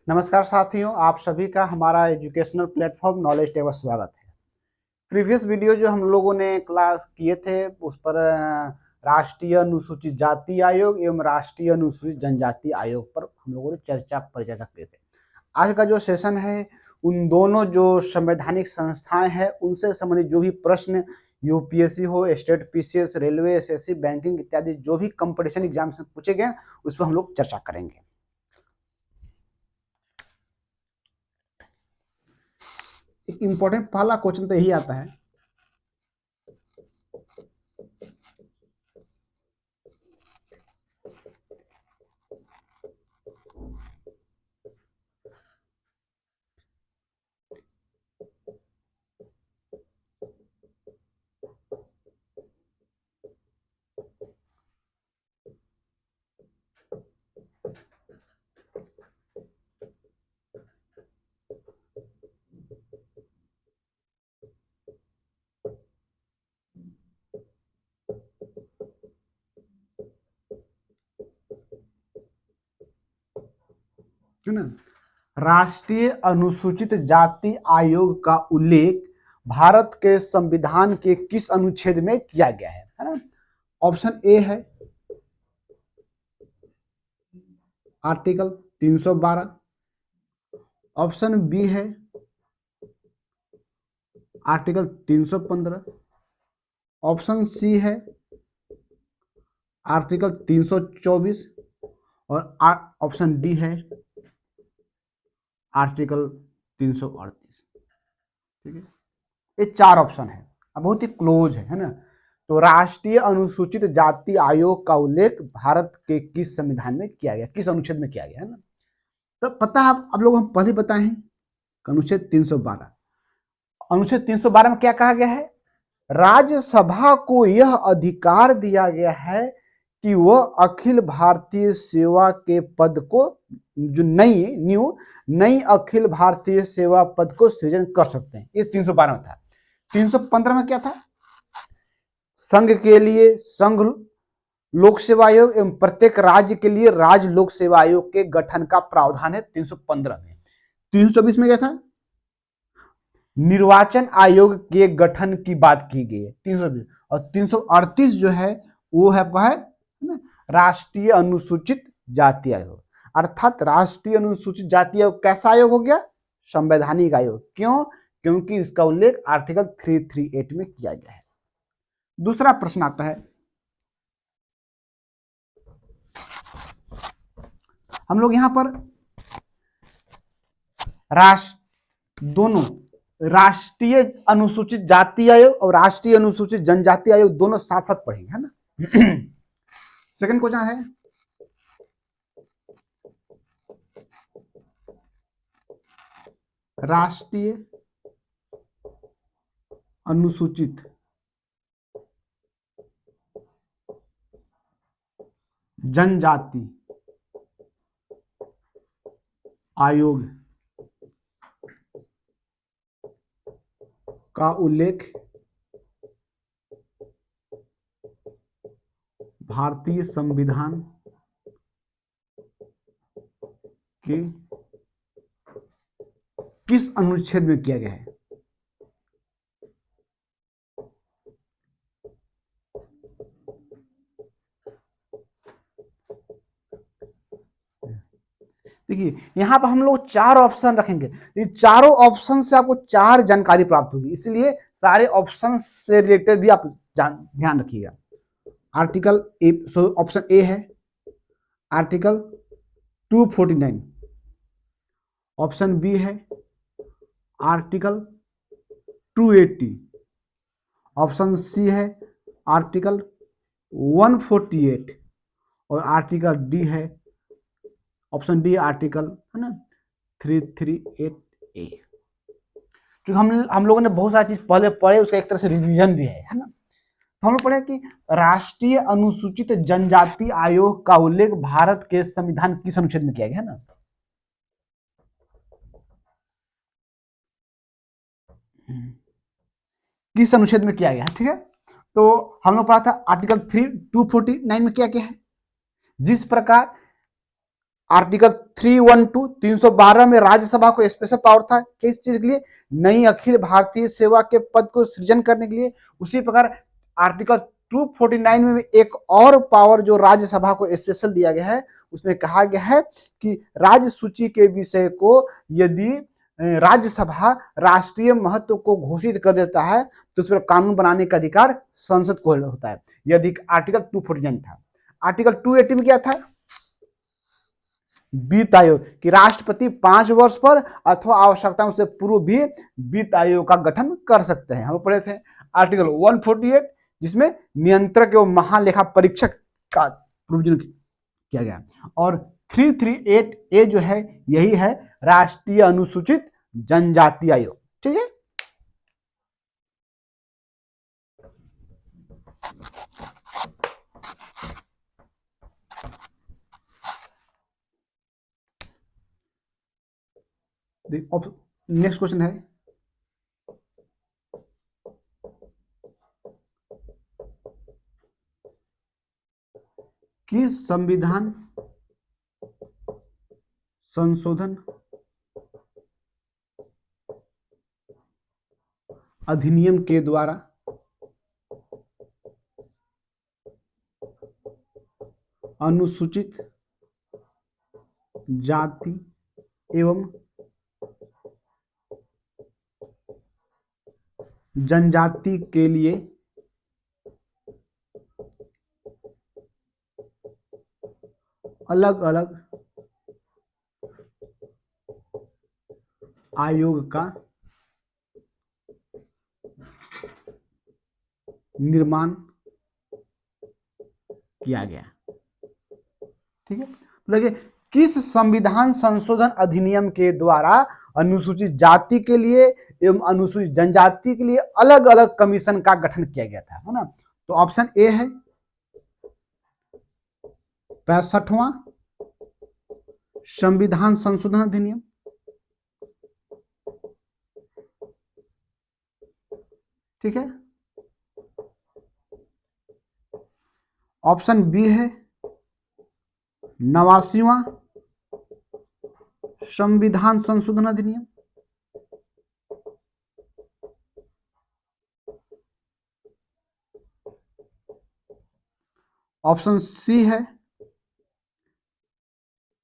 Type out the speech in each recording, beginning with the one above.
नमस्कार साथियों, आप सभी का हमारा एजुकेशनल प्लेटफॉर्म नॉलेज टेबल स्वागत है। प्रीवियस वीडियो जो हम लोगों ने क्लास किए थे उस पर राष्ट्रीय अनुसूचित जाति आयोग एवं राष्ट्रीय अनुसूचित जनजाति आयोग पर हम लोगों ने परिचर्चा किए थे। आज का जो सेशन है उन दोनों जो संवैधानिक संस्थाएं हैं उनसे संबंधित जो भी प्रश्न यूपीएससी हो, state PCS, railway, SSC, banking इत्यादि जो भी कंपटीशन एग्जाम से पूछे गए उस पर हम लोग चर्चा करेंगे। एक इम्पोर्टेंट पहला क्वेश्चन तो यही आता है, है ना। राष्ट्रीय अनुसूचित जाति आयोग का उल्लेख भारत के संविधान के किस अनुच्छेद में किया गया है ना। ऑप्शन ए है आर्टिकल 312, ऑप्शन बी है आर्टिकल 315, ऑप्शन सी है आर्टिकल 324 और ऑप्शन डी है आर्टिकल 338। ठीक है, ये चार ऑप्शन है, बहुत ही क्लोज है ना। तो राष्ट्रीय अनुसूचित जाति आयोग का उल्लेख भारत के किस संविधान में किया गया, किस अनुच्छेद में किया गया है ना। तो पता है आप लोग हम पहले बताए हैं अनुच्छेद 312। अनुच्छेद 312 में क्या कहा गया है? राज्यसभा को यह अधिकार दिया गया है कि वह अखिल भारतीय सेवा के पद को जो नई अखिल भारतीय सेवा पद को सृजन कर सकते हैं। ये 312 में था। 315 में क्या था? संघ के लिए संघ लोक सेवा आयोग एवं प्रत्येक राज्य के लिए राज्य लोक सेवा आयोग के गठन का प्रावधान है 315 में। 324 में क्या था? निर्वाचन आयोग के गठन की बात की गई है 320। और 338 जो है वो है राष्ट्रीय अनुसूचित जाति आयोग। अर्थात राष्ट्रीय अनुसूचित जाति आयोग कैसा आयोग हो गया? संवैधानिक आयोग। क्यों? क्योंकि इसका उल्लेख आर्टिकल 338 में किया गया है। दूसरा प्रश्न आता है, हम लोग यहां पर दोनों राष्ट्रीय अनुसूचित जाति आयोग और राष्ट्रीय अनुसूचित जनजाति आयोग दोनों साथ साथ पढ़ेंगे, है ना। सेकंड क्वेश्चन है, राष्ट्रीय अनुसूचित जनजाति आयोग का उल्लेख भारतीय संविधान के किस अनुच्छेद में किया गया है? देखिए यहां पर हम लोग चार ऑप्शन रखेंगे। ये चारों ऑप्शन से आपको चार जानकारी प्राप्त होगी, इसलिए सारे ऑप्शन से रिलेटेड भी आप ध्यान रखिएगा। आर्टिकल ए, ऑप्शन ए है आर्टिकल 249, ऑप्शन बी है आर्टिकल 280, ऑप्शन सी है आर्टिकल 148 और आर्टिकल डी है ऑप्शन डी आर्टिकल है ना 338 ए। जो हम लोगों ने बहुत सारी चीज पहले पढ़े, उसका एक तरह से रिवीजन भी है ना। तो हम लोग पढ़े कि राष्ट्रीय अनुसूचित जनजाति आयोग का उल्लेख भारत के संविधान किस अनुच्छेद में किया गया है ना। किस अनुच्छेद में किया गया है, ठीक है। तो हम लोग पढ़ा था आर्टिकल 249 में क्या क्या है। जिस प्रकार आर्टिकल 312 312 में राज्यसभा को स्पेशल पावर था किस चीज के लिए, नई अखिल भारतीय सेवा के पद को सृजन करने के लिए। उसी प्रकार आर्टिकल 249 में एक और पावर जो राज्यसभा को स्पेशल दिया गया है, उसमें कहा गया है कि राज्य सूची के विषय को यदि राज्यसभा राष्ट्रीय महत्व को घोषित कर देता है तो उस पर कानून बनाने का अधिकार संसद को होता है। यह आर्टिकल 249 था। आर्टिकल 280 में क्या था, वित्त आयोग कि राष्ट्रपति 5 वर्ष पर अथवा आवश्यकताओं से पूर्व भी वित्त आयोग का गठन कर सकते हैं। हम पढ़े थे आर्टिकल 148 जिसमें नियंत्रक एवं महालेखा परीक्षक का प्रोविजन किया गया। और 338 ए जो है यही है राष्ट्रीय अनुसूचित जनजाति आयोग। ठीक है, नेक्स्ट क्वेश्चन है कि संविधान संशोधन अधिनियम के द्वारा अनुसूचित जाति एवं जनजाति के लिए अलग अलग आयोग का निर्माण किया गया। ठीक है, लगे किस संविधान संशोधन अधिनियम के द्वारा अनुसूचित जाति के लिए एवं अनुसूचित जनजाति के लिए अलग अलग कमीशन का गठन किया गया था, है ना। तो ऑप्शन ए है 65वां संविधान संशोधन अधिनियम, ठीक है। ऑप्शन बी है 89वां संविधान संशोधन अधिनियम, ऑप्शन सी है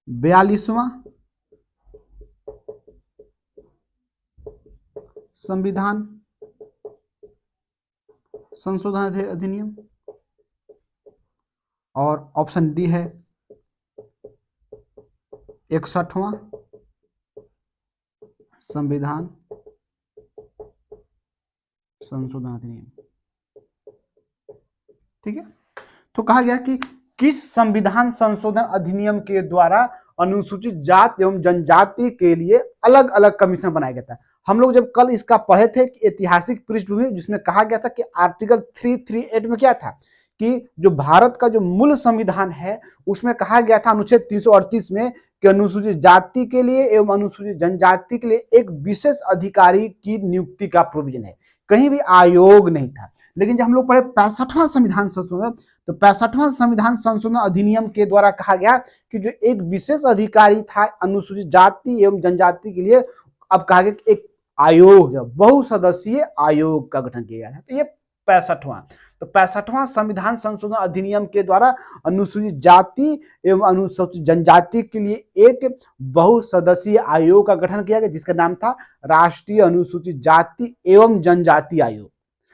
42वां संविधान संशोधन अधिनियम, और ऑप्शन डी है 61वां संविधान संशोधन अधिनियम। ठीक है, तो कहा गया कि किस संविधान संशोधन अधिनियम के द्वारा अनुसूचित जाति एवं जनजाति के लिए अलग अलग कमीशन बनाया गया था। हम लोग जब कल इसका पढ़े थे ऐतिहासिक पृष्ठभूमि, जिसमें कहा गया था कि आर्टिकल 338 में क्या था कि जो भारत का जो मूल संविधान है उसमें कहा गया था अनुच्छेद 338 में कि अनुसूचित जाति के लिए एवं अनुसूचित जनजाति के लिए एक विशेष अधिकारी की नियुक्ति का प्रोविजन है, कहीं भी आयोग नहीं था। लेकिन जब हम लोग पढ़े 65वां संविधान संशोधन, तो 65वां संविधान संशोधन अधिनियम के द्वारा कहा गया कि जो एक विशेष अधिकारी था अनुसूचित जाति एवं जनजाति के लिए, अब कहा गया कि एक आयोग, बहुसदस्यीय आयोग का गठन किया गया है। तो ये 65वां, तो 65वां संविधान संशोधन अधिनियम के द्वारा अनुसूचित जाति एवं अनुसूचित जनजाति के लिए एक बहुसदस्यीय आयोग का गठन किया गया जिसका नाम था राष्ट्रीय अनुसूचित जाति एवं जनजाति आयोग।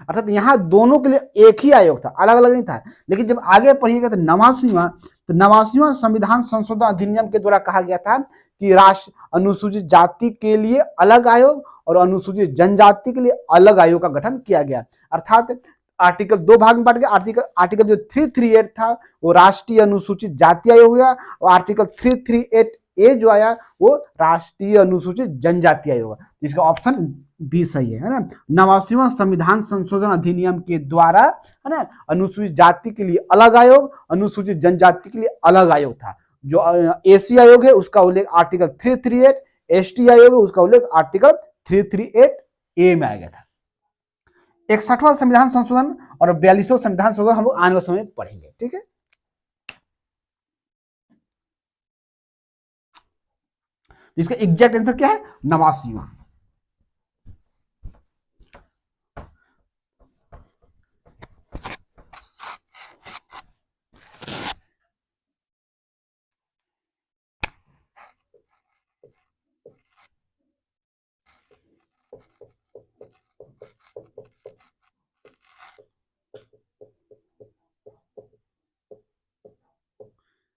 अर्थात यहाँ दोनों के लिए एक ही आयोग था, अलग अलग नहीं था। लेकिन जब आगे पढ़िएगा तो 89वां संविधान संशोधन अधिनियम के द्वारा कहा गया था कि राष्ट्र अनुसूचित जाति के लिए अलग आयोग और अनुसूचित जनजाति के लिए अलग आयोग का गठन किया गया। अर्थात आर्टिकल 2 भाग में बांट गया। आर्टिकल जो 338 था वो राष्ट्रीय अनुसूचित जाति आयोग हो गया, और आर्टिकल 338 ए जो आया वो राष्ट्रीय अनुसूचित जनजाति आयोग होगा। इसका ऑप्शन बी सही है ना। 89वां संविधान संशोधन अधिनियम के द्वारा, है ना, अनुसूचित जाति के लिए अलग आयोग, अनुसूचित जनजाति के लिए अलग आयोग था। जो एसी आयोग है उसका उल्लेख आर्टिकल 338, एसटी आयोग है उसका उल्लेख आर्टिकल 338 ए में आ गया था। 61वां संविधान संशोधन और 42वां संविधान संशोधन हम लोग आने वाले समय में पढ़ेंगे। ठीक है। तो इसका एग्जैक्ट आंसर क्या है? 89वां।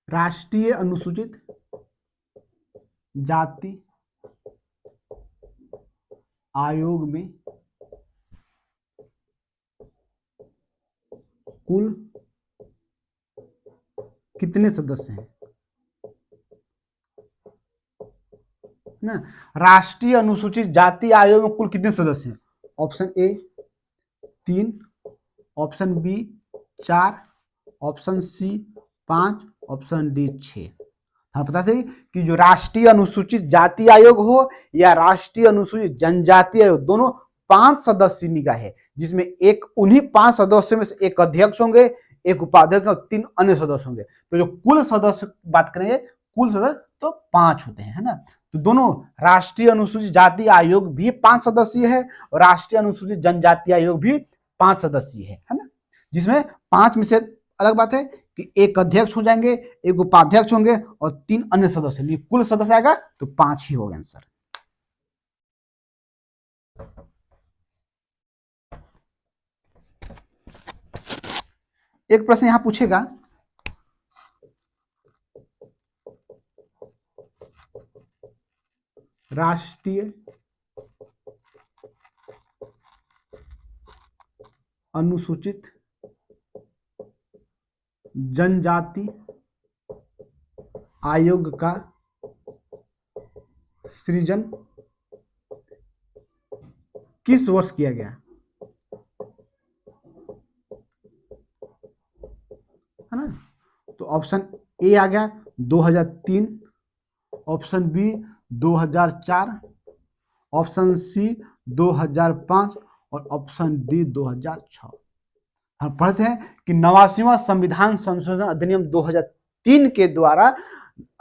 राष्ट्रीय अनुसूचित जाति आयोग में कुल कितने सदस्य हैं? ना, राष्ट्रीय अनुसूचित जाति आयोग में कुल कितने सदस्य हैं? Option A 3, option B 4, option C 5, option D 6। हमें पता है कि जो राष्ट्रीय अनुसूचित जाति आयोग हो या राष्ट्रीय अनुसूचित जनजाति आयोग, दोनों 5 सदस्य का है, जिसमें एक उन्हीं 5 सदस्यों में से एक अध्यक्ष होंगे, एक उपाध्यक्ष और 3 अन्य सदस्य होंगे। तो जो कुल सदस्य बात करेंगे, कुल सदस्य तो 5 होते हैं, है ना। तो दोनों राष्ट्रीय अनुसूचित जाति आयोग भी 5 सदस्यीय है और राष्ट्रीय अनुसूचित जनजाति आयोग भी 5 सदस्यीय है ना। जिसमें 5 में से अलग बात है कि एक अध्यक्ष हो जाएंगे, एक उपाध्यक्ष होंगे और 3 अन्य सदस्य, कुल सदस्य आएगा तो 5 ही होगा आंसर। एक प्रश्न यहां पूछेगा, राष्ट्रीय अनुसूचित जनजाति आयोग का सृजन किस वर्ष किया गया? है ना। तो ऑप्शन ए आ गया 2003, ऑप्शन बी 2004, ऑप्शन सी 2005 और ऑप्शन डी 2006। हम पढ़ते हैं कि 89वां संविधान संशोधन अधिनियम 2003 के द्वारा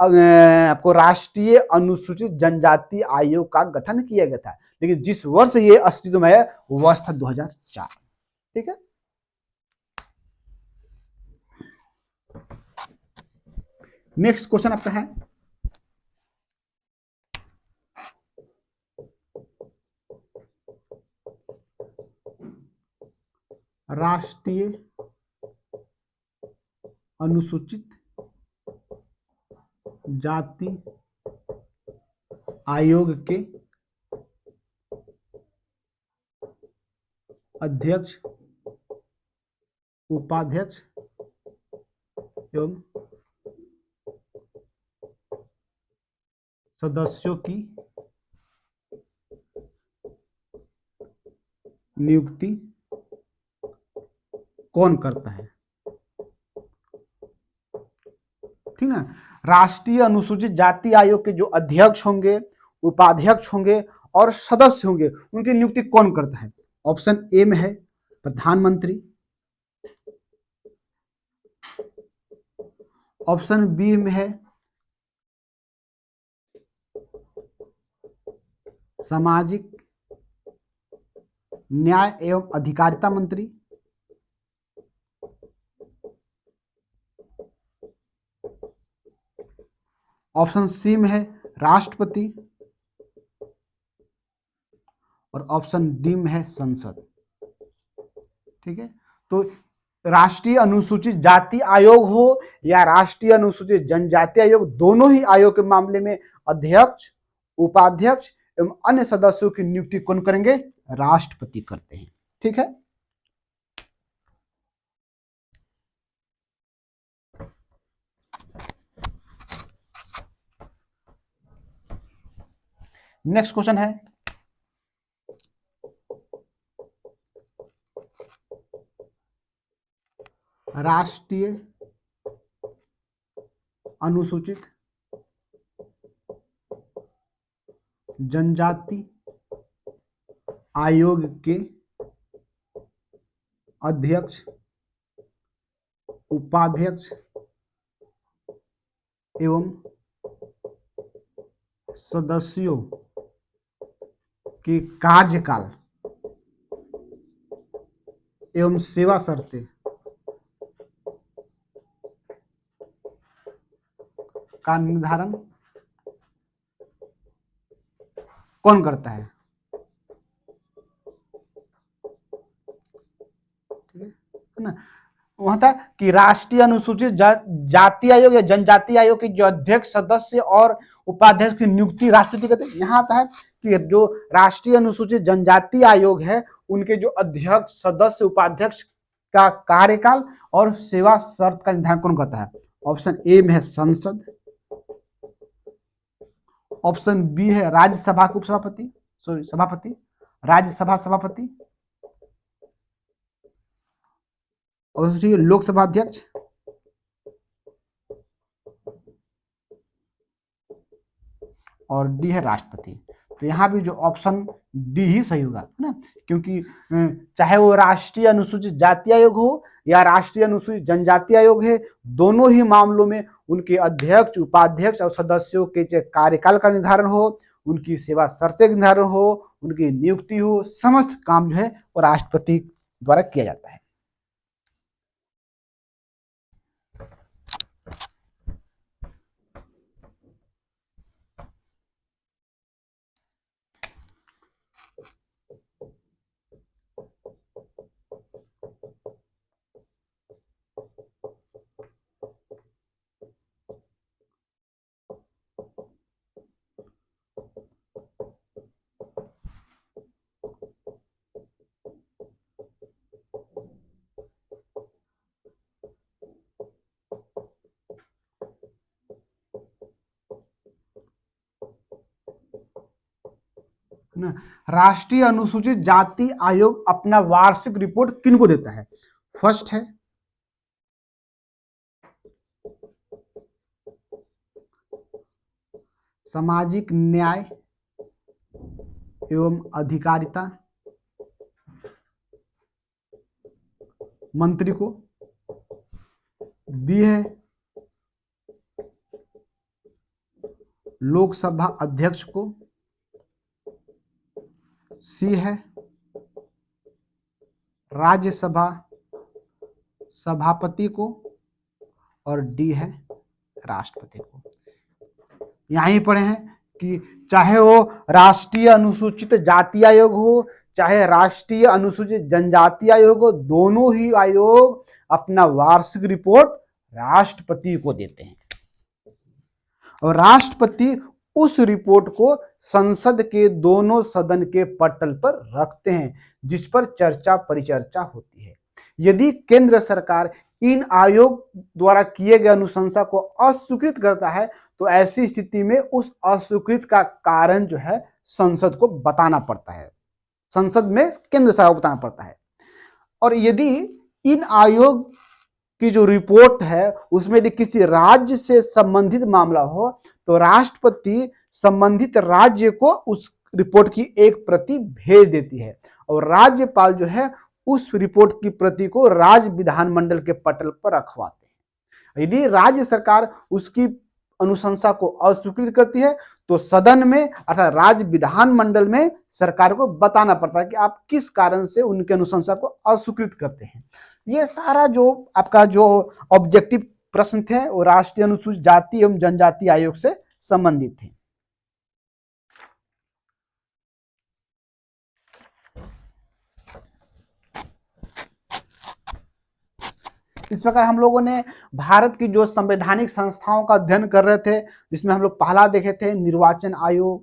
आपको राष्ट्रीय अनुसूचित जनजाति आयोग का गठन किया गया था, लेकिन जिस वर्ष ये अस्तित्व में है वो वर्ष था 2004। ठीक है। नेक्स्ट क्वेश्चन आपका है, राष्ट्रीय अनुसूचित जाति आयोग के अध्यक्ष, उपाध्यक्ष एवं सदस्यों की नियुक्ति कौन करता है? ठीक ना। राष्ट्रीय अनुसूचित जाति आयोग के जो अध्यक्ष होंगे, उपाध्यक्ष होंगे और सदस्य होंगे, उनकी नियुक्ति कौन करता है? ऑप्शन ए में है प्रधानमंत्री, ऑप्शन बी में है सामाजिक न्याय एवं अधिकारिता मंत्री, ऑप्शन सी में है राष्ट्रपति और ऑप्शन डी में है संसद। ठीक है। तो राष्ट्रीय अनुसूचित जाति आयोग हो या राष्ट्रीय अनुसूचित जनजाति आयोग, दोनों ही आयोग के मामले में अध्यक्ष, उपाध्यक्ष एवं अन्य सदस्यों की नियुक्ति कौन करेंगे? राष्ट्रपति करते हैं। ठीक है। नेक्स्ट क्वेश्चन है, राष्ट्रीय अनुसूचित जनजाति आयोग के अध्यक्ष, उपाध्यक्ष एवं सदस्यों के कार्यकाल एवं सेवा शर्तें का निर्धारण कौन करता है? ठीक है ना। वहां था कि राष्ट्रीय अनुसूचित जाति आयोग या जनजाति आयोग के जो अध्यक्ष, सदस्य और उपाध्यक्ष की नियुक्ति राष्ट्रपति करते हैं। यहाँ आता है कि जो राष्ट्रीय अनुसूचित जनजाति आयोग है उनके जो अध्यक्ष, सदस्य, उपाध्यक्ष का कार्यकाल और सेवा शर्त का निर्धारण कौन करता है? ऑप्शन ए में है संसद, ऑप्शन बी है राज्यसभा के उपसभापति, सॉरी सभापति, राज्यसभा सभापति, और दूसरी लोकसभा अध्यक्ष, और डी है राष्ट्रपति। तो यहाँ भी जो ऑप्शन डी ही सही होगा, है ना, क्योंकि चाहे वो राष्ट्रीय अनुसूचित जाति आयोग हो या राष्ट्रीय अनुसूचित जनजाति आयोग है, दोनों ही मामलों में उनके अध्यक्ष, उपाध्यक्ष और सदस्यों के कार्यकाल का निर्धारण हो, उनकी सेवा शर्तें निर्धारण हो, उनकी नियुक्ति हो, समस्त काम जो है वो राष्ट्रपति द्वारा किया जाता है। राष्ट्रीय अनुसूचित जाति आयोग अपना वार्षिक रिपोर्ट किनको देता है? फर्स्ट है सामाजिक न्याय एवं अधिकारिता मंत्री को, बी है लोकसभा अध्यक्ष को, सी है राज्यसभा सभापति को, और डी है राष्ट्रपति को। यहीं पढ़े हैं कि चाहे वो राष्ट्रीय अनुसूचित जाति आयोग हो, चाहे राष्ट्रीय अनुसूचित जनजाति आयोग हो, दोनों ही आयोग अपना वार्षिक रिपोर्ट राष्ट्रपति को देते हैं और राष्ट्रपति उस रिपोर्ट को संसद के दोनों सदन के पटल पर रखते हैं, जिस पर चर्चा परिचर्चा होती है। यदि केंद्र सरकार इन आयोग द्वारा किए गए अनुशंसा को अस्वीकृत करता है तो ऐसी स्थिति में उस अस्वीकृत का कारण जो है संसद को बताना पड़ता है, संसद में केंद्र सरकार को बताना पड़ता है। और यदि इन आयोग की जो रिपोर्ट है उसमें यदि किसी राज्य से संबंधित मामला हो तो राष्ट्रपति संबंधित राज्य को उस रिपोर्ट की एक प्रति भेज देती है और राज्यपाल जो है उस रिपोर्ट की प्रति को राज्य विधानमंडल के पटल पर रखवाते हैं। यदि राज्य सरकार उसकी अनुशंसा को अस्वीकृत करती है तो सदन में अर्थात राज्य विधानमंडल में सरकार को बताना पड़ता है कि आप किस कारण से उनके अनुशंसा को अस्वीकृत करते हैं। ये सारा जो आपका जो ऑब्जेक्टिव प्रश्न थे वो राष्ट्रीय अनुसूचित जाति एवं जनजाति आयोग से संबंधित थे। इस प्रकार हम लोगों ने भारत की जो संवैधानिक संस्थाओं का अध्ययन कर रहे थे, जिसमें हम लोग पहला देखे थे निर्वाचन आयोग,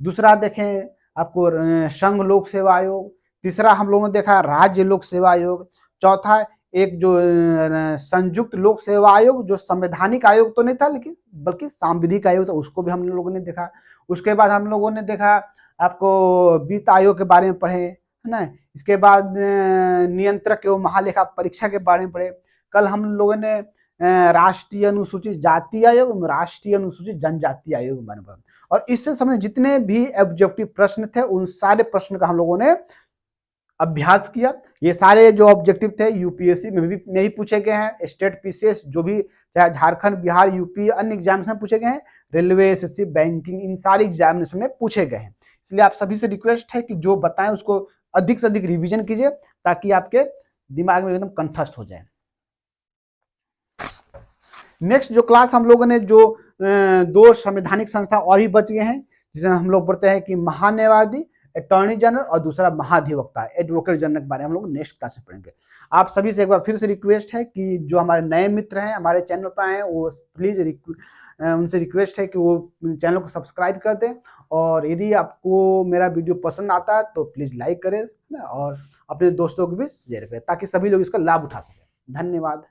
दूसरा देखें आपको संघ लोक सेवा आयोग, तीसरा हम लोगों ने देखा राज्य लोक सेवा आयोग, चौथा एक जो संयुक्त लोक सेवा आयोग जो संवैधानिक आयोग तो नहीं था लेकिन बल्कि सांविधिक आयोग था, उसको भी हम लोगों ने देखा। उसके बाद हम लोगों ने देखा आपको वित्त आयोग के बारे में पढ़े, है ना। इसके बाद नियंत्रक एवं महालेखा परीक्षा के बारे में पढ़े। कल हम लोगों ने राष्ट्रीय अनुसूचित जाति आयोग, राष्ट्रीय अनुसूचित जनजाति आयोग के बारे में पढ़ा और इससे संबंधित जितने भी ऑब्जेक्टिव प्रश्न थे उन सारे प्रश्न का हम लोगों ने अभ्यास किया। ये सारे जो ऑब्जेक्टिव थे यूपीएससी में भी पूछे गए हैं, स्टेट पीसीएस जो भी चाहे झारखंड, बिहार, यूपी अन्य एग्जाम्स में पूछे गए हैं, रेलवे, एसएससी, बैंकिंग, इन सारी एग्जामिनेशन में पूछे गए हैं। इसलिए आप सभी से रिक्वेस्ट है कि जो बताएं उसको अधिक से अधिक रिवीजन कीजिए ताकि आपके दिमाग में एकदम कंठस्थ हो जाए। नेक्स्ट जो क्लास हम लोगों ने जो दो संवैधानिक संस्था और भी बच गए हैं, जिसे हम लोग पढ़ते हैं कि महान्यायवादी अटॉर्नी जनरल और दूसरा महाधिवक्ता एडवोकेट जनरल के बारे में हम लोग नेक्स्ट क्लास में पढ़ेंगे। आप सभी से एक बार फिर से रिक्वेस्ट है कि जो हमारे नए मित्र हैं हमारे चैनल पर आए हैं वो प्लीज उनसे रिक्वेस्ट है कि वो चैनल को सब्सक्राइब कर दें, और यदि आपको मेरा वीडियो पसंद आता है तो प्लीज लाइक करें और अपने दोस्तों को भी शेयर करें ताकि सभी लोग इसका लाभ उठा सकें। धन्यवाद।